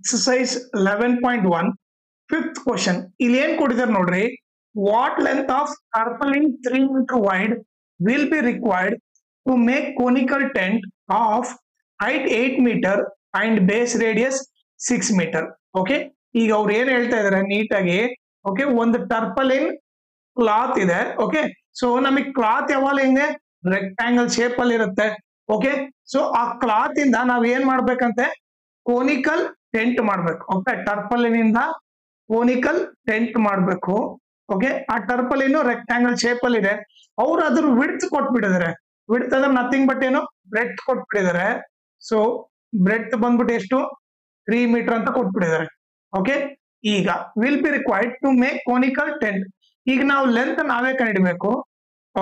Exercise 11.1 fifth question. ಇಲ್ಲಿ ಏನ್ ಕೊಟ್ಟಿದ್ದಾರೆ ನೋಡ್ರಿ. What length of tarpaulin 3 meter wide will be required to make conical tent of height 8 meter and base radius 6 meter. Okay. ಈಗ ಅವ್ರು ಏನ್ ಹೇಳ್ತಾ ಇದಾರೆ ನೀಟಾಗಿ. ಓಕೆ, ಒಂದು ಟರ್ಪಲಿನ್ ಕ್ಲಾತ್ ಇದೆ. ಓಕೆ, ಸೊ ನಮಗೆ ಕ್ಲಾತ್ ಯಾವಾಗ ಹೆಂಗೆ ರೆಕ್ಟಾಂಗಲ್ ಶೇಪ್ ಅಲ್ಲಿ ಇರುತ್ತೆ. ಓಕೆ, ಸೊ ಆ ಕ್ಲಾತ್ ಇಂದ ನಾವ್ ಏನ್ ಮಾಡ್ಬೇಕಂತೆ, ಕೋನಿಕಲ್ ಟೆಂಟ್ ಮಾಡ್ಬೇಕು. ಓಕೆ, ಟರ್ಪಲಿನ್ ಇಂದ ಕೋನಿಕಲ್ ಟೆಂಟ್ ಮಾಡ್ಬೇಕು. ಓಕೆ, ಆ ಟರ್ಪಲಿನ್ ರೆಕ್ಟಾಂಗಲ್ ಶೇಪ್ ಅಲ್ಲಿ ಇದೆ. ಅವ್ರು ಅದ್ರ ವಿಡ್ತ್ ಕೊಟ್ಬಿಟ್ಟಿದ್ದಾರೆ. ವಿಡ್ತ್ ಅಂದ್ರೆ ನಥಿಂಗ್ ಬಟ್ ಏನು, ಬ್ರೆಡ್ತ್ ಕೊಟ್ಬಿಟ್ಟಿದ್ದಾರೆ. ಸೊ ಬ್ರೆಡ್ತ್ ಬಂದ್ಬಿಟ್ಟು ಎಷ್ಟು, 3 ಮೀಟರ್ ಅಂತ ಕೊಟ್ಬಿಟ್ಟಿದ್ದಾರೆ. ಓಕೆ, ಈಗ will be required to make conical tent. ಈಗ ನಾವು ಲೆಂತ್ ನಾವೇ ಕಂಡಿಡ್ಬೇಕು.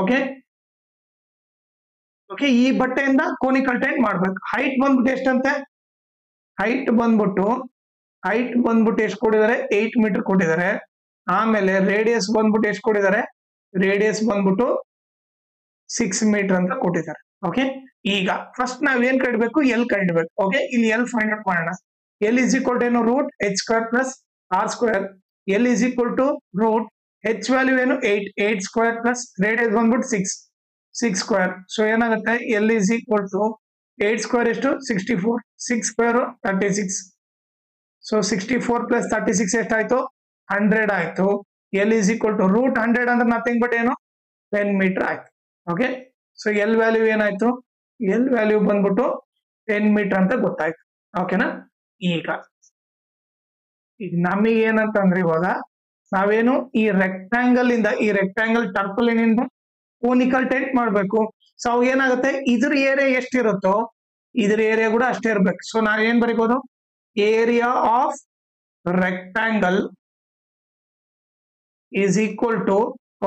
ಓಕೆ ಓಕೆ, ಈ ಬಟ್ಟೆಯಿಂದ ಕೋನಿಕಲ್ ಟೆಂಟ್ ಮಾಡ್ಬೇಕು. ಹೈಟ್ ಬಂದ್ಬಿಟ್ಟು ಎಷ್ಟಂತೆ, ಹೈಟ್ ಬಂದ್ಬಿಟ್ಟು ಎಷ್ಟು ಕೊಟ್ಟಿದ್ದಾರೆ, 8 ಮೀಟರ್ ಕೊಟ್ಟಿದ್ದಾರೆ. ಆಮೇಲೆ ರೇಡಿಯಸ್ ಬಂದ್ಬಿಟ್ಟು ಎಷ್ಟು ಕೊಟ್ಟಿದ್ದಾರೆ, ರೇಡಿಯಸ್ ಬಂದ್ಬಿಟ್ಟು 6 ಮೀಟರ್ ಅಂತ ಕೊಟ್ಟಿದ್ದಾರೆ. ಓಕೆ, ಈಗ ಫಸ್ಟ್ ನಾವ್ ಏನ್ ಕಂಡಿಡ್ಬೇಕು, ಎಲ್ ಕಂಡಿಡ್ಬೇಕು. ಓಕೆ, ಇಲ್ಲಿ ಎಲ್ ಫೈಂಡ್ ಔಟ್ ಮಾಡೋಣ. ಎಲ್ ಇಸ್ ಈಕ್ವಲ್ ಟು ಏನು, root h square plus R square. L is equal to root h value ಏನು, 8 ಸ್ಕ್ವೇರ್ ಪ್ಲಸ್ ರೇಡಿಯಸ್ ಬಂದ್ಬಿಟ್ಟು 6 ಸ್ಕ್ವೇರ್. ಸೊ ಏನಾಗುತ್ತೆ, L is equal to 8 square ಎಷ್ಟು, 64, 6 square 36. So 64 plus 36 ಎಷ್ಟಾಯ್ತು, 100 ಆಯ್ತು. L is equal to root 100 ಅಂದ್ರೆ nothing but ಏನು, 10 metre ಆಯ್ತು. Okay, so L value ಏನಾಯ್ತು, ಎಲ್ ವ್ಯಾಲ್ಯೂ ಬಂದ್ಬಿಟ್ಟು 10 ಮೀಟರ್ ಅಂತ ಗೊತ್ತಾಯ್ತು. ಓಕೆನಾ. ಈಗ ನಮಗೆ ಏನಂತಂದ್ರೆ, ಇವಾಗ ನಾವೇನು ಈ ರೆಕ್ಟಾಂಗಲ್ ಟರ್ಪಲಿನ್ ಇಂದ ಕೋನಿಕಲ್ ಟೆಂಟ್ ಮಾಡ್ಬೇಕು. ಸೊ ಅವಾಗ ಏನಾಗುತ್ತೆ, ಇದ್ರ ಏರಿಯಾ ಎಷ್ಟಿರುತ್ತೋ ಇದ್ರ ಏರಿಯಾ ಕೂಡ ಅಷ್ಟೇ ಇರ್ಬೇಕು. ಸೊ ನಾವ್ ಏನ್ ಬರೀಬಹುದು, area of rectangle is equal to.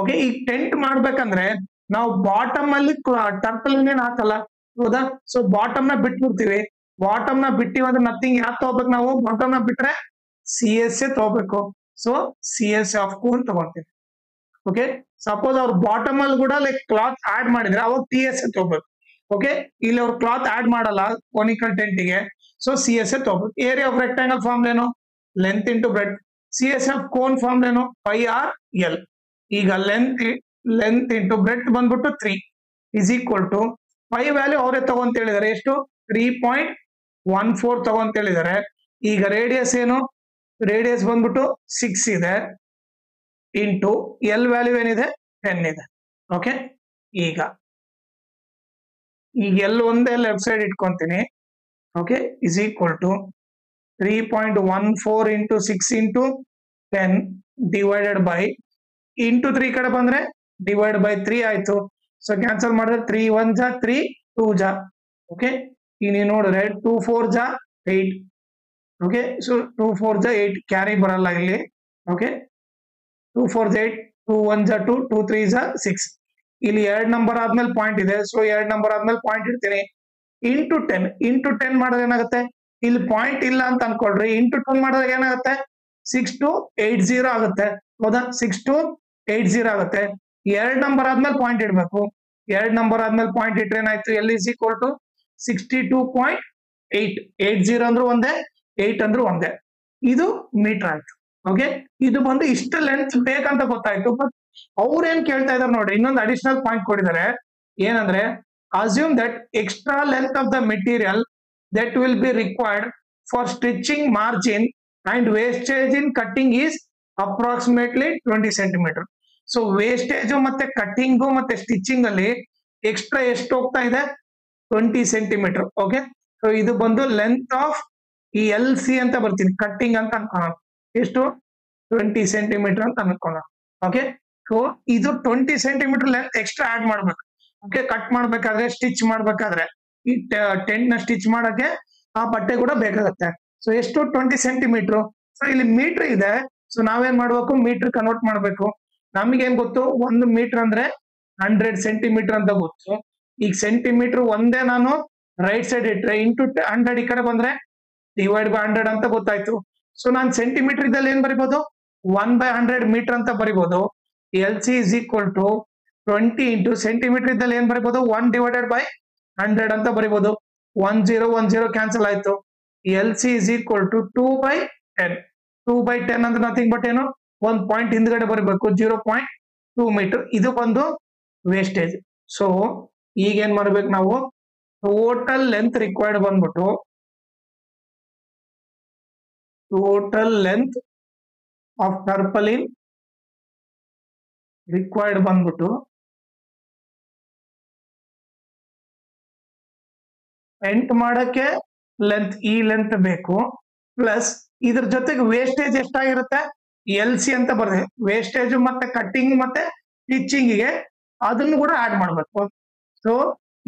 Okay, ಈಗ ಟೆಂಟ್ ಮಾಡ್ಬೇಕಂದ್ರೆ ನಾವು ಬಾಟಮ್ ಅಲ್ಲಿ ಟರ್ಪಲಿನ್ ಏನ್ ಹಾಕಲ್ಲ, ಹೌದಾ. ಸೊ ಬಾಟಮ್ ನ ಬಿಟ್ಬಿಡ್ತೀವಿ. ಬಾಟಮ್ ನ ಬಿಟ್ಟಿವಿ ಅಂದ್ರೆ ನಥಿಂಗ್ ಯಾವ್ದು ತಗೋಬೇಕು ನಾವು, ಬಾಟಮ್ ನ ಬಿಟ್ರೆ CSA ತಗೋಬೇಕು. ಸೊ CSA ಆಫ್ ಕೋನ್ ತಗೊಂತೀವಿ. ಓಕೆ, ಸಪೋಸ್ ಅವ್ರ ಬಾಟಮ್ ಅಲ್ಲಿ ಕೂಡ ಲೈಕ್ ಕ್ಲಾತ್ ಆಡ್ ಮಾಡಿದ್ರೆ ಅವಾಗ TSA ತಗೋಬೇಕು. ಓಕೆ, ಇಲ್ಲಿ ಅವ್ರು ಕ್ಲಾತ್ ಆಡ್ ಮಾಡಲ್ಲ ಕೋನಿಕಲ್ ಟೆಂಟಿಗೆ. ಸೊ CSA ತಗೋಬೇಕು. ಏರಿಯಾ ಆಫ್ ರೆಕ್ಟಾಂಗಲ್ ಫಾರ್ಮ್ ಏನು, length into breadth. CSA of cone form ಏನು, πr/l. ಈಗ ಲೆಂತ್ ಇಂಟು ಬ್ರೆಡ್ ಬಂದ್ಬಿಟ್ಟು 3 is equal to pi value ಅವರೇ ತಗೊಂತ ಹೇಳಿದಾರೆ, ಎಷ್ಟು, 3.14 ತಗೊಂತ ಹೇಳಿದಾರೆ. ಈಗ ರೇಡಿಯಸ್ ಏನು, ರೇಡಿಯಸ್ ಬಂದ್ಬಿಟ್ಟು 6 ಇದೆ ಇಂಟು ಎಲ್ ವ್ಯಾಲ್ಯೂ ಏನಿದೆ, 10 ಇದೆ. ಓಕೆ, ಈಗ ಎಲ್ ಒಂದೇ ಲೆಫ್ಟ್ ಸೈಡ್ ಇಟ್ಕೊಂತೀನಿ. Okay, is equal to 3.14 into 6 into 10 divided by into 3 ಕಡೆ ಬಂದ್ರೆ ಡಿವೈಡ್ ಬೈ 3 ಆಯ್ತು. ಸೊ ಕ್ಯಾನ್ಸಲ್ ಮಾಡಿದ್ರೆ 3 1 ಜಾ 3 2 ಜಾ. ಓಕೆ, ಈಗ ನೀವು ನೋಡಿದ್ರೆ 2 4 ಜಾ 8. ಓಕೆ, ಸೊ 2 4 ಜಾ 8 ಕ್ಯಾರಿ ಬರಲ್ಲ ಇಲ್ಲಿ. ಓಕೆ, 2 4 ಜಾ 8, 2 1 ಜಾ 2, 2 3 ಜಾ 6. ಇಲ್ಲಿ 2 ನಂಬರ್ ಆದ್ಮೇಲೆ ಪಾಯಿಂಟ್ ಇದೆ. ಸೊ 2 ನಂಬರ್ ಆದ್ಮೇಲೆ ಪಾಯಿಂಟ್ ಇಡ್ತೀನಿ. ಇಂಟು 10 ಮಾಡಿದ್ರೆ ಏನಾಗುತ್ತೆ, ಇಲ್ಲಿ ಪಾಯಿಂಟ್ ಇಲ್ಲ ಅಂತ ಅನ್ಕೊಳ್ರಿ. ಇಂಟು 10 ಮಾಡಿದ್ರೆ ಏನಾಗುತ್ತೆ, 6280 ಆಗುತ್ತೆ. ಹೌದಾ, 6280 ಆಗುತ್ತೆ. 2 ನಂಬರ್ ಆದ್ಮೇಲೆ ಪಾಯಿಂಟ್ ಇಡ್ಬೇಕು. 2 ನಂಬರ್ ಆದ್ಮೇಲೆ ಪಾಯಿಂಟ್ ಇಟ್ರೆ ಏನಾಯ್ತು, ಎಲ್ ಇಸ್ ಈಕ್ವಲ್ ಟು 62.8. 80 ಅಂದ್ರೂ ಒಂದೇ, 8 ಅಂದ್ರೂ ಒಂದೇ. ಇದು ಮೀಟರ್ ಆಯ್ತು. ಓಕೆ, ಇದು ಬಂದು ಇಷ್ಟ ಲೆಂತ್ ಬೇಕಂತ ಗೊತ್ತಾಯ್ತು. ಬಟ್ ಅವ್ರ ಏನ್ ಕೇಳ್ತಾ ಇದಾರೆ ನೋಡಿ, ಇನ್ನೊಂದು ಅಡಿಷನಲ್ ಪಾಯಿಂಟ್ ಕೊಟ್ಟಿದ್ದಾರೆ. ಏನಂದ್ರೆ, assume that extra length of the material that will be required for stitching margin and wastage in cutting is approximately 20 centimeter. So wastage ಮತ್ತೆ ಕಟ್ಟಿಂಗು ಮತ್ತೆ ಸ್ಟಿಚಿಂಗ್ ಅಲ್ಲಿ ಎಕ್ಸ್ಟ್ರಾ ಎಷ್ಟು ಹೋಗ್ತಾ ಇದೆ, 20 ಸೆಂಟಿಮೀಟರ್. ಓಕೆ, ಸೊ ಇದು ಬಂದು ಲೆಂತ್ ಆಫ್ ಈ LC ಅಂತ ಬರ್ತೀನಿ, ಕಟ್ಟಿಂಗ್ ಅಂತ ಅನ್ಕೋಣ. ಎಷ್ಟು, 20 ಸೆಂಟಿಮೀಟರ್ ಅಂತ ಅನ್ಕೋಣ. ಓಕೆ, ಸೊ ಇದು 20 ಸೆಂಟಿಮೀಟರ್ ಲೆಂತ್ ಎಕ್ಸ್ಟ್ರಾ ಆಡ್ ಮಾಡ್ಬೇಕು. ಓಕೆ, ಕಟ್ ಮಾಡ್ಬೇಕಾದ್ರೆ, ಸ್ಟಿಚ್ ಮಾಡ್ಬೇಕಾದ್ರೆ, ಈ ಟೆಂಟ್ ನ ಸ್ಟಿಚ್ ಮಾಡಕ್ಕೆ ಆ ಬಟ್ಟೆ ಕೂಡ ಬೇಕಾಗುತ್ತೆ. ಸೊ ಎಷ್ಟು, 20 ಸೆಂಟಿಮೀಟರ್. ಸೊ ಇಲ್ಲಿ ಮೀಟರ್ ಇದೆ. ಸೊ ನಾವೇನ್ ಮಾಡ್ಬೇಕು, ಮೀಟರ್ ಕನ್ವರ್ಟ್ ಮಾಡ್ಬೇಕು. ನಮಗೇನ್ ಗೊತ್ತು, 1 ಮೀಟರ್ ಅಂದ್ರೆ 100 ಸೆಂಟಿಮೀಟರ್ ಅಂತ ಗೊತ್ತು. ಈಗ ಸೆಂಟಿಮೀಟರ್ ಒಂದೇ ನಾನು ರೈಟ್ ಸೈಡ್ ಇಟ್ರೆ ಇಂಟು 100 ಈ ಕಡೆ ಬಂದ್ರೆ ಡಿವೈಡ್ ಬೈ 100 ಅಂತ ಗೊತ್ತಾಯ್ತು. ಸೊ ನಾನು ಸೆಂಟಿಮೀಟರ್ ಇದ್ದಲ್ಲಿ ಏನ್ ಬರಿಬಹುದು, 1/100 ಮೀಟರ್ ಅಂತ ಬರಿಬಹುದು. LC is equal to 20 into centimetre ಇದ್ದಲ್ಲಿ ಏನ್ ಬರಿಬಹುದು, 1 ಡಿವೈಡೆಡ್ ಬೈ 100 ಅಂತ ಬರಿಬಹುದು. 10 10 ಕ್ಯಾನ್ಸಲ್ ಆಯ್ತು. LC is equal to 2/10. 2/10 ಅಂದ್ರೆ ನಥಿಂಗ್ ಬಟ್ ಏನು, ಒಂದು ಪಾಯಿಂಟ್ ಹಿಂದ್ಗಡೆ ಬರಬೇಕು, 0.2 ಮೀಟರ್. ಇದು ಬಂದು ವೇಸ್ಟೇಜ್. ಸೊ ಈಗ ಏನ್ ಮಾಡ್ಬೇಕು ನಾವು, ಟೋಟಲ್ ಲೆಂತ್ ರಿಕ್ವೈರ್ಡ್ ಬಂದ್ಬಿಟ್ಟು ಟೋಟಲ್ ಲೆಂತ್ ಆಫ್ ಟರ್ಪಲಿನ್ ರಿಕ್ವೈರ್ಡ್ ಬಂದ್ಬಿಟ್ಟು ಎಂಟ್ ಮಾಡಕ್ಕೆ ಲೆಂತ್, ಈ ಲೆಂತ್ ಬೇಕು, ಪ್ಲಸ್ ಇದ್ರ ಜೊತೆಗೆ ವೇಸ್ಟೇಜ್ ಎಷ್ಟಾಗಿರುತ್ತೆ, LC ಅಂತ ಬರ್ತದೆ. ವೇಸ್ಟೇಜ್ ಮತ್ತೆ ಕಟ್ಟಿಂಗ್ ಮತ್ತೆ ಸ್ಟಿಚಿಂಗಿಗೆ ಅದನ್ನು ಕೂಡ ಆಡ್ ಮಾಡ್ಬೇಕು. ಸೊ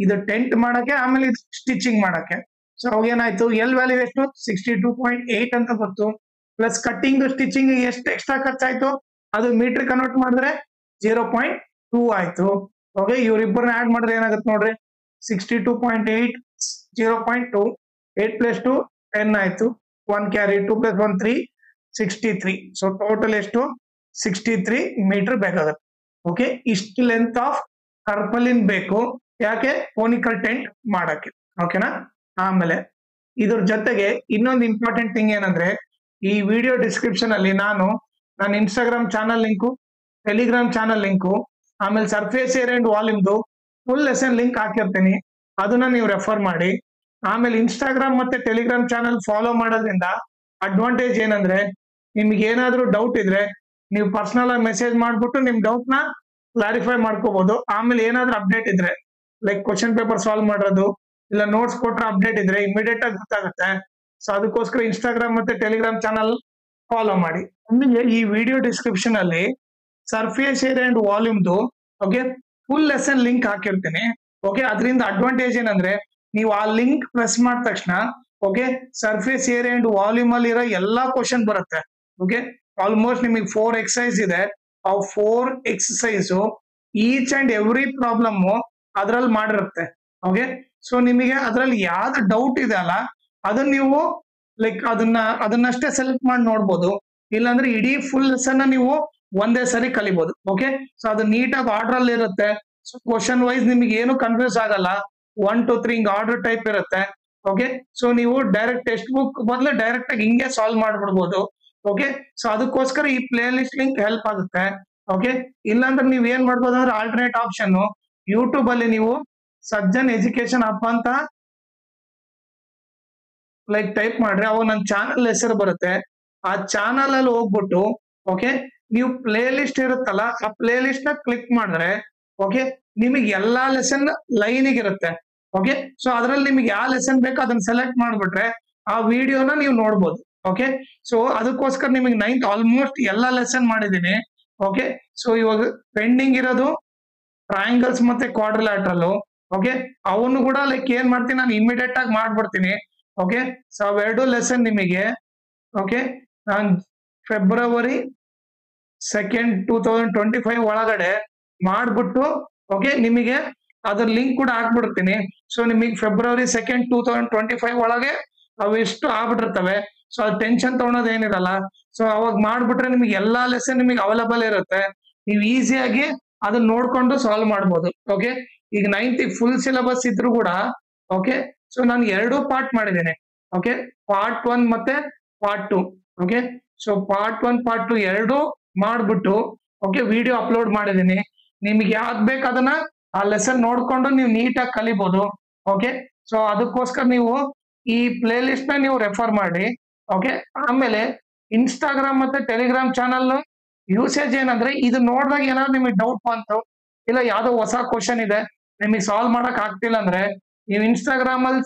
ಇದು ಟೆಂಟ್ ಮಾಡಕ್ಕೆ, ಆಮೇಲೆ ಇದು ಸ್ಟಿಚಿಂಗ್ ಮಾಡಕ್ಕೆ. ಸೊ ಅವಾಗ ಏನಾಯ್ತು, ಎಲ್ ವ್ಯಾಲ್ಯೂ ಎಷ್ಟು 62.8 ಅಂತ ಬಂತು, ಪ್ಲಸ್ ಕಟ್ಟಿಂಗ್ ಸ್ಟಿಚಿಂಗ್ ಎಷ್ಟು ಎಕ್ಸ್ಟ್ರಾ ಖರ್ಚಾಯ್ತು, ಅದು ಮೀಟರ್ ಕನ್ವರ್ಟ್ ಮಾಡಿದ್ರೆ 0.2 ಆಯ್ತು. ಓಕೆ, ಇವ್ರಿಬ್ಬರನ್ನ ಆಡ್ ಮಾಡಿದ್ರೆ ಏನಾಗುತ್ತೆ ನೋಡ್ರಿ, 62.8 0.2 8 + 2 10 ಆಯ್ತು, 1 ಕ್ಯಾರಿ, 2 + 1 3 63. ಸೊ ಟೋಟಲ್ ಎಷ್ಟು 63 ಮೀಟರ್ ಬೇಕಾಗುತ್ತೆ. ಓಕೆ, ಇಷ್ಟು ಲೆಂತ್ ಆಫ್ ಟರ್ಪಲಿನ್ ಬೇಕು, ಯಾಕೆ, ಕೋನಿಕಲ್ ಟೆಂಟ್ ಮಾಡಕ್ಕೆ. ಓಕೆನಾ. ಆಮೇಲೆ ಇದ್ರ ಜೊತೆಗೆ ಇನ್ನೊಂದು ಇಂಪಾರ್ಟೆಂಟ್ ಥಿಂಗ್ ಏನಂದ್ರೆ, ಈ ವಿಡಿಯೋ ಡಿಸ್ಕ್ರಿಪ್ಷನ್ ಅಲ್ಲಿ ನಾನು ನನ್ನ Instagram channel link, Telegram channel link, ಆಮೇಲೆ ಸರ್ಫೇಸ್ ಏರಿಯಾ ಅಂಡ್ ವಾಲ್ಯೂಮ್ದು ಫುಲ್ ಲೆಸನ್ ಲಿಂಕ್ ಹಾಕಿರ್ತೀನಿ, ಅದನ್ನ ನೀವು ರೆಫರ್ ಮಾಡಿ. ಆಮೇಲೆ ಇನ್ಸ್ಟಾಗ್ರಾಮ್ ಮತ್ತೆ ಟೆಲಿಗ್ರಾಮ್ ಚಾನಲ್ ಫಾಲೋ ಮಾಡೋದ್ರಿಂದ ಅಡ್ವಾಂಟೇಜ್ ಏನಂದ್ರೆ, ನಿಮ್ಗೆ ಏನಾದ್ರೂ ಡೌಟ್ ಇದ್ರೆ ನೀವು ಪರ್ಸನಲ್ ಆಗಿ ಮೆಸೇಜ್ ಮಾಡ್ಬಿಟ್ಟು ನಿಮ್ ಡೌಟ್ ನ ಕ್ಲಾರಿಫೈ ಮಾಡ್ಕೋಬಹುದು. ಆಮೇಲೆ ಏನಾದ್ರೂ ಅಪ್ಡೇಟ್ ಇದ್ರೆ, ಲೈಕ್ ಕ್ವಶನ್ ಪೇಪರ್ ಸಾಲ್ವ್ ಮಾಡೋದು, ಇಲ್ಲ ನೋಟ್ಸ್ ಕೊಟ್ರೆ ಅಪ್ಡೇಟ್ ಇದ್ರೆ ಇಮಿಡಿಯೇಟ್ ಆಗಿ ಗೊತ್ತಾಗುತ್ತೆ. ಸೊ ಅದಕ್ಕೋಸ್ಕರ ಇನ್ಸ್ಟಾಗ್ರಾಮ್ ಮತ್ತೆ ಟೆಲಿಗ್ರಾಮ್ ಚಾನಲ್ ಫಾಲೋ ಮಾಡಿ. ನಿಮಗೆ ಈ ವಿಡಿಯೋ ಡಿಸ್ಕ್ರಿಪ್ಷನ್ ಅಲ್ಲಿ ಸರ್ಫೇಸ್ ಏರಿಯಾ ಅಂಡ್ ವಾಲ್ಯೂಮ್ದು ಓಕೆ ಫುಲ್ ಲೆಸನ್ ಲಿಂಕ್ ಹಾಕಿರ್ತೀನಿ. ಓಕೆ, ಅದರಿಂದ ಅಡ್ವಾಂಟೇಜ್ ಏನಂದ್ರೆ, ನೀವು ಆ ಲಿಂಕ್ ಪ್ರೆಸ್ ಮಾಡಿದ ತಕ್ಷಣ okay surface area and volume ಅಲ್ಲಿ ಇರೋ ಎಲ್ಲಾ ಕ್ವಶನ್ ಬರುತ್ತೆ. ಓಕೆ, ಆಲ್ಮೋಸ್ಟ್ ನಿಮಗೆ 4 ಎಕ್ಸಸೈಸ್ ಇದೆ. ಆ 4 exercise each and every problem ಅದ್ರಲ್ಲಿ ಮಾಡಿರುತ್ತೆ. ಓಕೆ, ಸೊ ನಿಮಗೆ ಅದ್ರಲ್ಲಿ ಯಾವ್ದು ಡೌಟ್ ಇದೆ ಅಲ್ಲ, ಅದನ್ನ ನೀವು ಲೈಕ್ ಅದನ್ನಷ್ಟೇ ಸೆಲೆಕ್ಟ್ ಮಾಡಿ ನೋಡ್ಬೋದು. ಇಲ್ಲಾಂದ್ರೆ ಇಡೀ ಫುಲ್ ಲೆಸನ್ ನೀವು ಒಂದೇ ಸರಿ ಕಲಿಬಹುದು. ಓಕೆ, ಸೊ ಅದು ನೀಟಾಗಿ ಆರ್ಡರ್ ಅಲ್ಲಿ ಇರುತ್ತೆ. ಸೊ ಕ್ವಶನ್ ವೈಸ್ ನಿಮಗೆ ಏನು ಕನ್ಫ್ಯೂಸ್ ಆಗಲ್ಲ, 1 to 3 ಹಿಂಗ್ ಆರ್ಡರ್ ಟೈಪ್ ಇರುತ್ತೆ. ಓಕೆ, ಸೊ ನೀವು ಡೈರೆಕ್ಟ್ ಟೆಕ್ಸ್ಟ್ ಬುಕ್ ಬದಲು ಡೈರೆಕ್ಟ್ ಆಗಿ ಹಿಂಗೆ ಸಾಲ್ವ್ ಮಾಡ್ಬಿಡ್ಬೋದು. ಓಕೆ, ಸೊ ಅದಕ್ಕೋಸ್ಕರ ಈ ಪ್ಲೇ ಲಿಸ್ಟ್ ಲಿಂಕ್ ಹೆಲ್ಪ್ ಆಗುತ್ತೆ. ಓಕೆ, ಇಲ್ಲಾಂದ್ರೆ ನೀವ್ ಏನ್ ಮಾಡ್ಬೋದು ಅಂದ್ರೆ, ಆಲ್ಟರ್ನೇಟ್ ಆಪ್ಷನ್ ಯೂಟ್ಯೂಬ್ ಅಲ್ಲಿ ನೀವು ಸಜ್ಜನ್ ಎಜುಕೇಶನ್ ಹಬ್ ಅಂತ ಲೈಕ್ ಟೈಪ್ ಮಾಡ್ರಿ, ಅವಾಗ ನನ್ನ ಚಾನಲ್ ಹೆಸರು ಬರುತ್ತೆ. ಆ ಚಾನಲ್ ಅಲ್ಲಿ ಹೋಗ್ಬಿಟ್ಟು ಓಕೆ ನೀವು ಪ್ಲೇ ಲಿಸ್ಟ್ ಇರುತ್ತಲ್ಲ, ಆ ಪ್ಲೇ ಲಿಸ್ಟ್ ನ ಕ್ಲಿಕ್ ಮಾಡಿದ್ರೆ ಓಕೆ ನಿಮಗೆ ಎಲ್ಲಾ ಲೆಸನ್ ಲೈನಿಗೆ ಇರುತ್ತೆ. ಓಕೆ, ಸೊ ಅದ್ರಲ್ಲಿ ನಿಮಗೆ ಯಾವ ಲೆಸನ್ ಬೇಕೋ ಅದನ್ನ ಸೆಲೆಕ್ಟ್ ಮಾಡ್ಬಿಟ್ರೆ ಆ ವಿಡಿಯೋನ ನೀವು ನೋಡ್ಬೋದು. ಓಕೆ, ಸೊ ಅದಕ್ಕೋಸ್ಕರ ನಿಮಗೆ 9th ಆಲ್ಮೋಸ್ಟ್ ಎಲ್ಲಾ ಲೆಸನ್ ಮಾಡಿದೀನಿ. ಓಕೆ, ಸೊ ಇವಾಗ ಪೆಂಡಿಂಗ್ ಇರೋದು ಟ್ರಯಾಂಗಲ್ಸ್ ಮತ್ತೆ ಕ್ವಾಡ್ರಿಲ್ಯಾಟ್ರಲ್. ಓಕೆ, ಅವನು ಕೂಡ ಲೈಕ್ ಏನ್ ಮಾಡ್ತೀನಿ, ನಾನು ಇಮಿಡಿಯೇಟ್ ಆಗಿ ಮಾಡ್ಬಿಡ್ತೀನಿ. ಓಕೆ, ಸೊ ಅವೆರಡು ಲೆಸನ್ ನಿಮಗೆ ಓಕೆ ನಾನು February 2nd 2025 ಒಳಗಡೆ ಮಾಡ್ಬಿಟ್ಟು ಓಕೆ ನಿಮಗೆ ಅದ್ರ ಲಿಂಕ್ ಕೂಡ ಹಾಕ್ಬಿಡ್ತೀನಿ. ಸೊ ನಿಮಗೆ February 2nd 2025 ಒಳಗೆ ಅವೆಷ್ಟು ಆಗ್ಬಿಟ್ಟಿರ್ತವೆ. ಸೊ ಅದು ಟೆನ್ಷನ್ ತಗೊಳೋದು ಏನಿರಲ್ಲ. ಸೊ ಅವಾಗ ಮಾಡ್ಬಿಟ್ರೆ ನಿಮಗೆ ಎಲ್ಲಾ ಲೆಸನ್ ನಿಮಗೆ ಅವೈಲಬಲ್ ಇರುತ್ತೆ, ನೀವು ಈಸಿಯಾಗಿ ಅದನ್ನ ನೋಡ್ಕೊಂಡು ಸಾಲ್ವ್ ಮಾಡ್ಬೋದು. ಓಕೆ, ಈಗ 9th ಫುಲ್ ಸಿಲೆಬಸ್ ಇದ್ರು ಕೂಡ ಓಕೆ ಸೊ ನಾನು 2 ಪಾರ್ಟ್ ಮಾಡಿದ್ದೇನೆ. ಓಕೆ, ಪಾರ್ಟ್ 1 ಮತ್ತೆ part 2. Okay, so part 1 part 2 ಎರಡು ಮಾಡ್ಬಿಟ್ಟು ಓಕೆ ವಿಡಿಯೋ ಅಪ್ಲೋಡ್ ಮಾಡಿದೀನಿ. ನಿಮ್ಗೆ ಯಾವ್ದು ಬೇಕು ಅದನ್ನ ಆ ಲೆಸನ್ ನೋಡ್ಕೊಂಡು ನೀವು ನೀಟಾಗಿ ಕಲಿಬಹುದು. ಓಕೆ, ಸೊ ಅದಕ್ಕೋಸ್ಕರ ನೀವು ಈ ಪ್ಲೇ ಲಿಸ್ಟ್ ನ ನೀವು ರೆಫರ್ ಮಾಡಿ. ಓಕೆ, ಆಮೇಲೆ ಇನ್ಸ್ಟಾಗ್ರಾಮ್ ಮತ್ತೆ ಟೆಲಿಗ್ರಾಮ್ ಚಾನಲ್ ಯೂಸೇಜ್ ಏನಂದ್ರೆ, ಇದು ನೋಡಿದಾಗ ಏನಾದ್ರು ನಿಮಗೆ ಡೌಟ್ ಬಂತು, ಇಲ್ಲ ಯಾವ್ದೋ ಹೊಸ ಕ್ವಶನ್ ಇದೆ ನಿಮಗೆ ಸಾಲ್ವ್ ಮಾಡಕ್ ಆಗ್ತಿಲ್ಲ ಅಂದ್ರೆ, ನೀವು ಇನ್ಸ್ಟಾಗ್ರಾಮ್ ಅಲ್ಲಿ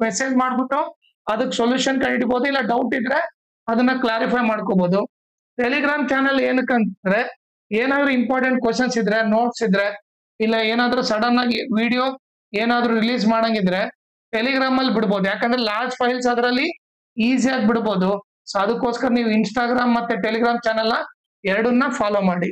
ಮೆಸೇಜ್ ಮಾಡ್ಬಿಟ್ಟು ಅದಕ್ಕೆ ಸೊಲ್ಯೂಷನ್ ಕಂಡಿಡ್ಬೋದು, ಇಲ್ಲ ಡೌಟ್ ಇದ್ರೆ ಅದನ್ನ ಕ್ಲಾರಿಫೈ ಮಾಡ್ಕೋಬಹುದು. ಟೆಲಿಗ್ರಾಮ್ ಚಾನಲ್ ಏನಕ್ಕಂದ್ರೆ, ಏನಾದ್ರು ಇಂಪಾರ್ಟೆಂಟ್ ಕ್ವಶನ್ಸ್ ಇದ್ರೆ, ನೋಟ್ಸ್ ಇದ್ರೆ, ಇಲ್ಲ ಏನಾದ್ರು ಸಡನ್ ಆಗಿ ವಿಡಿಯೋ ಏನಾದ್ರು ರಿಲೀಸ್ ಮಾಡಂಗಿದ್ರೆ ಟೆಲಿಗ್ರಾಮ್ ಅಲ್ಲಿ ಬಿಡ್ಬೋದು. ಯಾಕಂದ್ರೆ ಲಾರ್ಜ್ ಫೈಲ್ಸ್ ಅದರಲ್ಲಿ ಈಸಿಯಾಗಿ ಬಿಡ್ಬೋದು. ಸೊ ಅದಕ್ಕೋಸ್ಕರ ನೀವು ಇನ್ಸ್ಟಾಗ್ರಾಮ್ ಮತ್ತೆ ಟೆಲಿಗ್ರಾಮ್ ಚಾನಲ್ ನ ಎರಡನ್ನ ಫಾಲೋ ಮಾಡಿ.